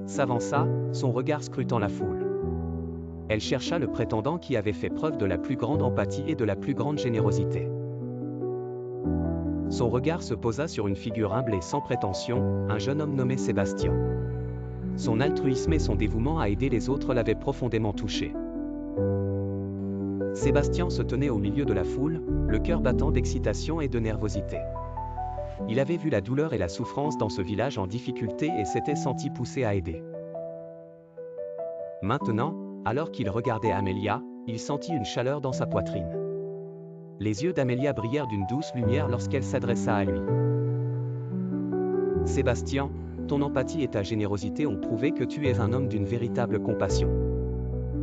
s'avança, son regard scrutant la foule. Elle chercha le prétendant qui avait fait preuve de la plus grande empathie et de la plus grande générosité. Son regard se posa sur une figure humble et sans prétention, un jeune homme nommé Sébastien. Son altruisme et son dévouement à aider les autres l'avaient profondément touché. Sébastien se tenait au milieu de la foule, le cœur battant d'excitation et de nervosité. Il avait vu la douleur et la souffrance dans ce village en difficulté et s'était senti poussé à aider. Maintenant, alors qu'il regardait Amélia, il sentit une chaleur dans sa poitrine. Les yeux d'Amélia brillèrent d'une douce lumière lorsqu'elle s'adressa à lui. Sébastien, ton empathie et ta générosité ont prouvé que tu es un homme d'une véritable compassion.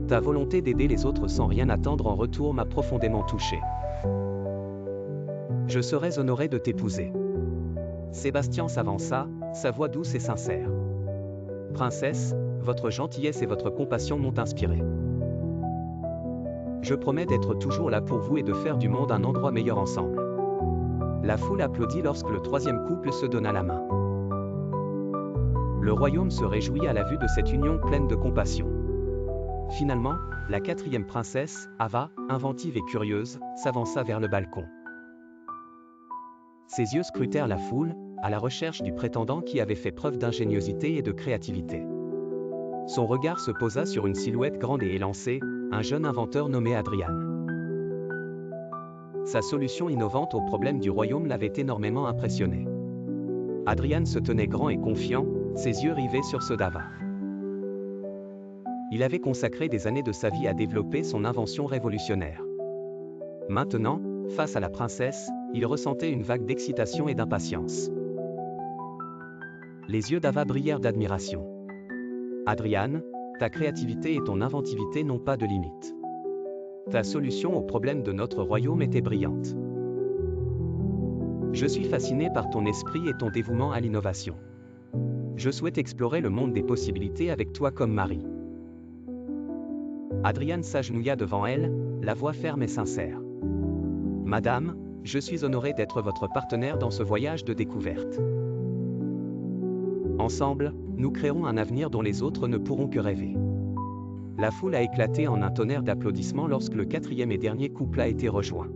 Ta volonté d'aider les autres sans rien attendre en retour m'a profondément touché. Je serais honoré de t'épouser. Sébastien s'avança, sa voix douce et sincère. Princesse, votre gentillesse et votre compassion m'ont inspiré. Je promets d'être toujours là pour vous et de faire du monde un endroit meilleur ensemble. La foule applaudit lorsque le troisième couple se donna la main. Le royaume se réjouit à la vue de cette union pleine de compassion. Finalement, la quatrième princesse, Ava, inventive et curieuse, s'avança vers le balcon. Ses yeux scrutèrent la foule, à la recherche du prétendant qui avait fait preuve d'ingéniosité et de créativité. Son regard se posa sur une silhouette grande et élancée, un jeune inventeur nommé Adrian. Sa solution innovante au problème du royaume l'avait énormément impressionné. Adrian se tenait grand et confiant, ses yeux rivés sur ceux d'Ava. Il avait consacré des années de sa vie à développer son invention révolutionnaire. Maintenant, face à la princesse, il ressentait une vague d'excitation et d'impatience. Les yeux d'Ava brillèrent d'admiration. Adrian, ta créativité et ton inventivité n'ont pas de limite. Ta solution au problème de notre royaume était brillante. Je suis fasciné par ton esprit et ton dévouement à l'innovation. Je souhaite explorer le monde des possibilités avec toi comme mari. Adrian s'agenouilla devant elle, la voix ferme et sincère. Madame, je suis honoré d'être votre partenaire dans ce voyage de découverte. Ensemble, nous créerons un avenir dont les autres ne pourront que rêver. La foule a éclaté en un tonnerre d'applaudissements lorsque le quatrième et dernier couple a été rejoint.